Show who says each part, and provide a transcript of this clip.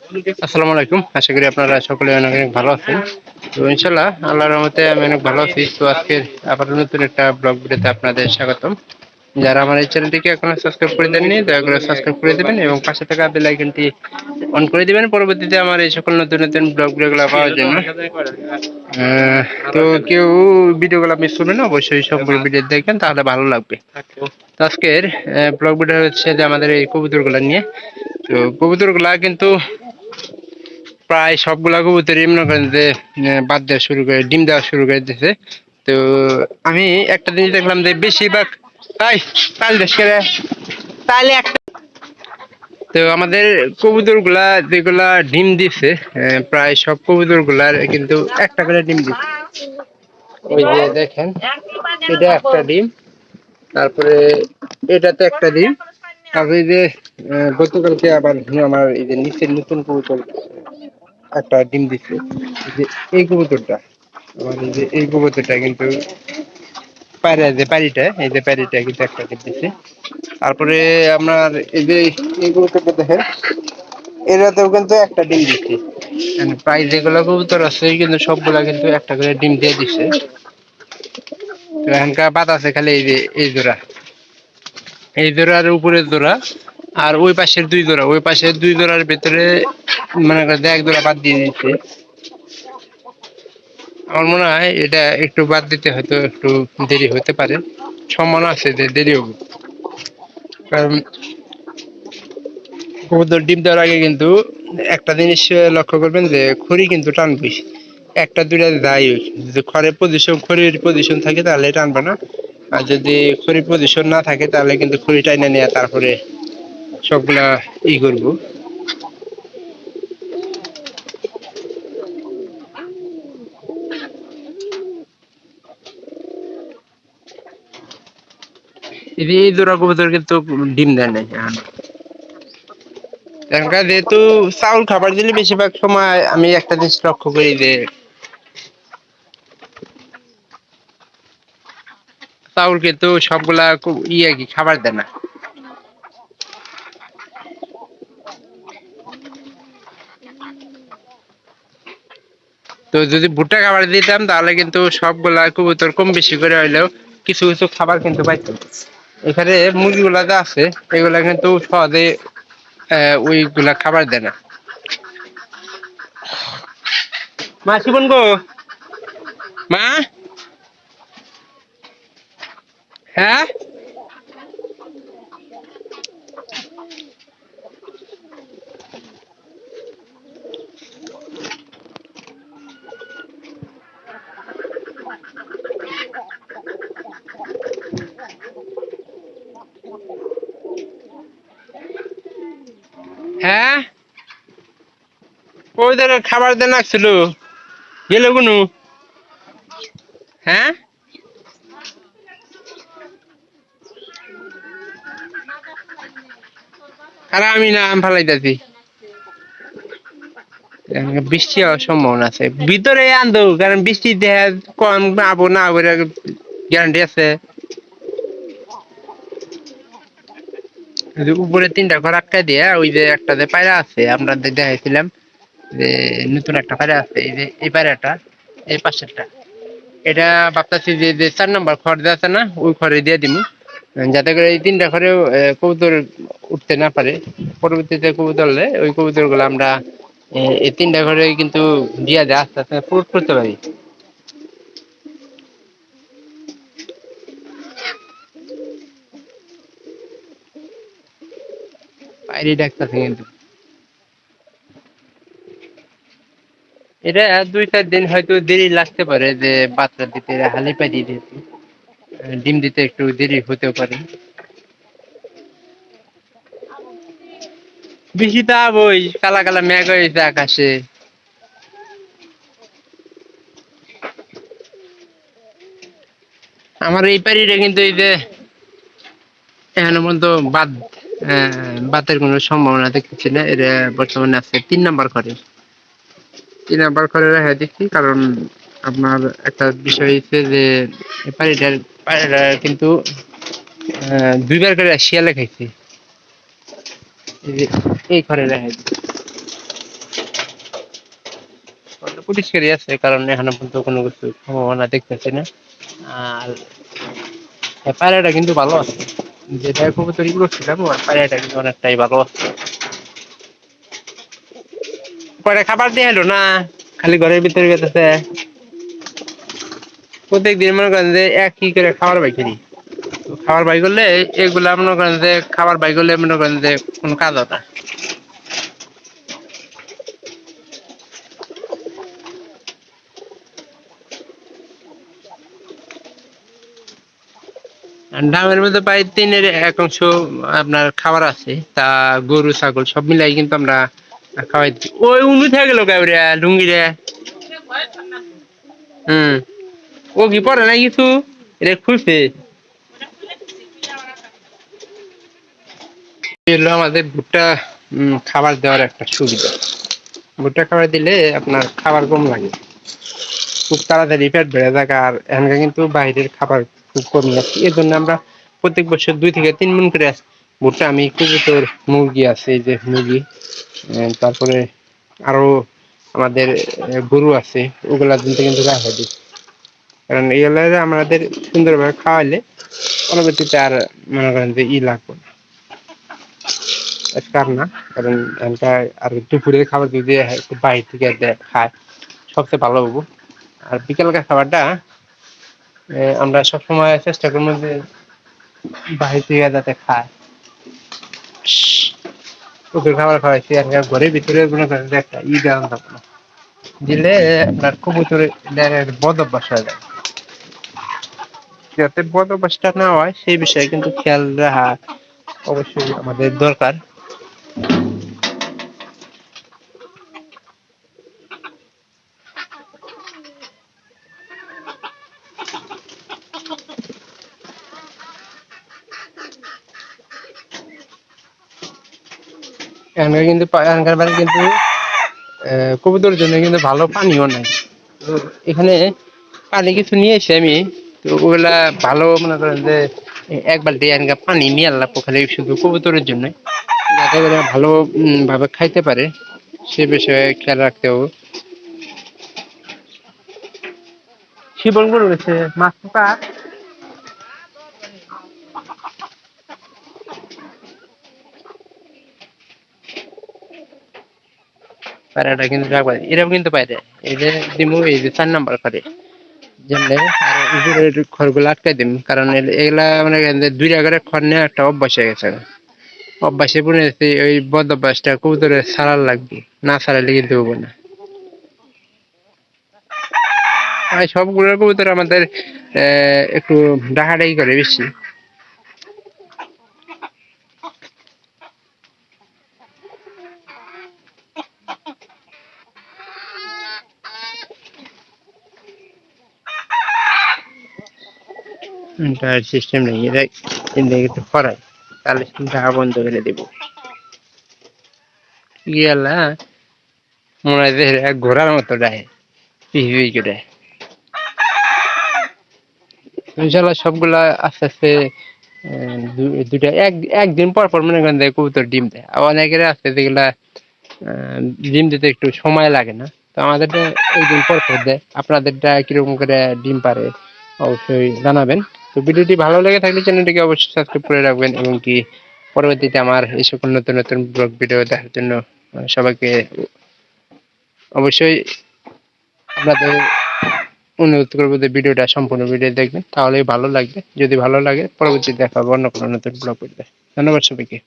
Speaker 1: আসসালামু আলাইকুম। আশা করি আপনারা সকলে অনেক অনেক ভালো আছেন। তো ইনশাআল্লাহ আল্লাহর রহমতে আমি অনেক ভালো আছি। তো আজকের আবার নতুন একটা ব্লগ ভিডিওতে আপনাদের স্বাগতম। যারা আমার এই চ্যানেলটিকে এখনো সাবস্ক্রাইব করে দেননি দয়া করে সাবস্ক্রাইব করে দেবেন এবং পাশে থাকা বেল আইকনটি অন করে দিবেন পরবর্তীতে আমার এই সকল নতুন নতুন ব্লগ ভিডিওগুলো পাওয়ার জন্য। তো কেউ ভিডিওগুলো মিস করবেন না, অবশ্যই সম্পূর্ণ ভিডিও দেখবেন, তাহলে ভালো লাগবে। তো আজকের ব্লগ ভিডিও হচ্ছে যে আমাদের এই কবুতরগুলো নিয়ে। তো কবুতরগুলা কিন্তু প্রায় সবগুলা কবুতরই মনে করেন যে বাদ দেওয়া শুরু করে ডিম দেওয়া শুরু করে দিতেছে। তো আমি একটা জিনিস দেখলাম যে বেশিরভাগ তাই তাল দেশ করে তাহলে একটা। তো আমাদের কবুতর গুলা যেগুলা ডিম দিছে প্রায় সব কবুতর গুলার কিন্তু একটা করে ডিম দিচ্ছে। ওই যে দেখেন, এটা একটা ডিম, তারপরে এটাতে একটা ডিম, তারপরে এই যে গতকালকে আবার আমার এই যে নিচের নতুন কবুতর একটা ডিম দিচ্ছে। এই যে এই কবুতরটা, আমার এই যে এই কবুতরটা কিন্তু পায়রা, যে পারিটা, এই যে পারিটা কিন্তু একটা ডিম দিচ্ছে। তারপরে আপনার এই যে এই কবুতরটা দেখেন, এরাতেও কিন্তু একটা ডিম দিচ্ছে। মানে প্রায় যেগুলো কবুতর আছে কিন্তু সবগুলা কিন্তু একটা করে ডিম দিয়ে দিচ্ছে। তো এখানকার বাদ আছে খালি এই যে এই জোড়া, এই জোড়ার উপরের জোড়া আর ওই পাশের দুই জোড়া, ওই পাশের দুই জোড়ার ভেতরে মনে করে এক জোড়া বাদ দিয়ে দিচ্ছে। আমার মনে হয় এটা একটু বাদ দিতে হয়তো একটু দেরি হতে পারে, সম্ভাবনা আছে যে দেরি হবে। কারণ কবুতর ডিম দেওয়ার আগে কিন্তু একটা জিনিস লক্ষ্য করবেন যে খড়ি কিন্তু টানবে, একটা দুইটা যাই হোক, যদি খড়ির পজিশন থাকে তাহলে টানবে না, আর যদি খড়ির পজিশন না থাকে তাহলে কিন্তু খড়ি টাইনে নেওয়া তারপরে সবগুলা করবো। এই জোড়া কবুতর কিন্তু ডিম দেয় নাই এখানকার, যেহেতু চাউল খাবার দিলে বেশিরভাগ সময় আমি একটা জিনিস লক্ষ্য করি যে চাউল কিন্তু সবগুলা কি খাবার দেয় না। তো যদি ভুট্টা খাবার দিতাম তাহলে কিন্তু সবগুলা কবুতর কম বেশি করে হইলেও কিছু কিছু খাবার কিন্তু পাইতো। এখানে মুরগিগুলা যা আছে এগুলা কিন্তু সহজে ওইগুলা খাবার দেয় না। মা শিবন গো, মা, হ্যাঁ হ্যাঁ, ওদের খাবার দেন আসছিল গেল কোনো, হ্যাঁ আর আমি না আম ফালাইতেছি। বৃষ্টি হওয়ার সম্ভাবনা আছে, ভিতরে আনতো কারণ বৃষ্টি দেখা কম আবো না গ্যারান্টি আছে। উপরে তিনটা ঘর আটকা দিয়ে ওই যে একটাতে পায়রা আছে আপনাদের দেখাইছিলাম যে নতুন একটা পায়রা আছে, এই যে এই পায়রাটা, এই পাশেরটা, এটা ভাবতেছি যে যে 4 নম্বর খড় দিয়ে আছে না, ওই খড়ে দিয়ে দিমু, যাতে করে এই তিনটা ঘরেও কবুতর উঠতে না পারে। পরবর্তীতে কবুতর হলে ওই কবুতর গুলো আমরা এই তিনটা ঘরে কিন্তু দিয়া দিয়ে আস্তে আস্তে পুরুট করতে পারি। বাইরে ডাকতেছে কিন্তু এটা 2-4 দিন হয়তো দেরি লাগতে পারে, যে বাচ্চা দিতে হালি পাই দিতে ডিম দিতে একটু দেরি হতেও পারে। বেশি তাপ, ওই কালা কালা মেঘ হয়েছে আকাশে। আমার এই পারিটা কিন্তু এই যে এখনো পর্যন্ত বাদ বাতের কোনো সম্ভাবনা দেখতেছি না। এটা বর্তমানে আছে 3 নম্বর ঘরে, 3 নম্বর ঘরে রেখে দিচ্ছি, কারণ আপনার একটা বিষয় হচ্ছে যে এই পারিটা কিন্তু 2বার করে শিয়ালে খাইছে। এই যে এই ঘরে রেখে দিচ্ছি। পরিষ্কারই আছে, কারণ এখানে পর্যন্ত কোনো কিছু সম্ভাবনা দেখতেছি না। আর পায়রাটা কিন্তু ভালো আছে, যেটা কবুতর ই করছিলাম ওর পায়রাটা কিন্তু অনেকটাই ভালো আছে। পরে খাবার দিয়ে এলো না, খালি ঘরের ভিতরে গেতেছে। প্রত্যেকদিন মনে করেন যে একই করে খাবার বাই করি, তো খাবার বাই করলে এগুলা মনে করেন যে খাবার বাই করলে মনে করেন যে কোনো কাজ হয় না। ডামের মধ্যে প্রায় 3/1 আপনার খাবার আছে, তা গরু ছাগল সব মিলাই কিন্তু আমরা খাওয়াই দিই। ওই উন্নু থেকে গেল গাবরে লুঙ্গি রে। হুম, ও কি পরে না কিছু, এটা খুলছে। এগুলো আমাদের ভুট্টা খাবার দেওয়ার একটা সুবিধা। ভুট্টা খাবার দিলে আপনার খাবার কম লাগে, খুব তাড়াতাড়ি পেট ভরে থাকে। আর এখানকার কিন্তু বাইরের খাবার খুব কমই আছে, এর জন্য আমরা প্রত্যেক বছর 2 থেকে 3 মণ করে ভুট্টা আমি কবুতর মুরগি আছে, এই যে মুরগি, তারপরে আরো আমাদের গরু আছে, ওগুলা দিনতে কিন্তু রাখা দিই। কারণ এগুলা আমাদের সুন্দরভাবে খাওয়াইলে পরবর্তীতে আর মনে করেন যে লাগবে না, আজকাল না। কারণ এখানকার আর দুপুরের খাবার যদি একটু বাইরে থেকে খায় সবচেয়ে ভালো হবো। আর বিকেলকার খাবারটা আমরা সবসময় চেষ্টা করবো যে বাহির থেকে যাতে খায়। ওদের খাবার খাওয়াইছি আর ঘরের ভিতরে মনে করেন যে একটা দেওয়া যাবে না, দিলে আপনার কবুতরের বদ অভ্যাস হয়ে যায়। যাতে বদ অভ্যাসটা না হয় সেই বিষয়ে কিন্তু খেয়াল রাখা অবশ্যই আমাদের দরকার। এখানকার কিন্তু এখানকার বাড়ি কিন্তু কবুতরের জন্য কিন্তু ভালো পানিও নাই। তো এখানে পানি কিছু নিয়ে এসে আমি, তো ওগুলা ভালো মনে করেন যে 1 বালতি এখানকার পানি নিয়ে আনলাম খালি শুধু কবুতরের জন্য, যাতে করে ভালো ভাবে খাইতে পারে সে বিষয়ে খেয়াল রাখতে হবে। শিবন গরু গেছে মাছ পোকা, পায়রাটা কিন্তু রাখবা, এরকম কিন্তু পায়রা এই যে দিমু, এই যে 4 নাম্বার করে জানলে আর উপরের খড়গুলো আটকাই দিম। কারণ এগুলা মানে 2 জায়গায় খড় নেওয়া একটা অভ্যাস হয়ে গেছে, অভ্যাসে পড়ে গেছে। ওই বদ অভ্যাসটা কবুতরের ছাড়ার লাগবে, না ছাড়ালে কিন্তু হবো না। আর সবগুলো কবুতর আমাদের একটু ডাকাডাকি করে বেশি। তার সিস্টেম নেই, এরা একটু করাই তাহলে ডাকা বন্ধ করে দেবো। গেলা মনে হয় যে ঘোড়ার মতো ডায় পিহি করে। ইনশাল্লাহ সবগুলা আস্তে আস্তে দুইটা একদিন পর পর মনে করেন যে কবুতর ডিম দেয়। আর অনেকের আছে যেগুলা ডিম দিতে একটু সময় লাগে না, তো আমাদেরটা একদিন পর পর দেয়। আপনাদেরটা কিরকম করে ডিম পারে অবশ্যই জানাবেন। তো ভিডিওটি ভালো লেগে থাকলে চ্যানেলটিকে অবশ্যই সাবস্ক্রাইব করে রাখবেন, এবং কি পরবর্তীতে আমার এই সকল নতুন নতুন ব্লগ ভিডিও দেখার জন্য সবাইকে অবশ্যই আপনাদের অনুরোধ করবো যে ভিডিওটা সম্পূর্ণ ভিডিও দেখবেন, তাহলেই ভালো লাগবে। যদি ভালো লাগে পরবর্তীতে দেখা হবে অন্য কোনো নতুন ব্লগ ভিডিও। ধন্যবাদ সবাইকে।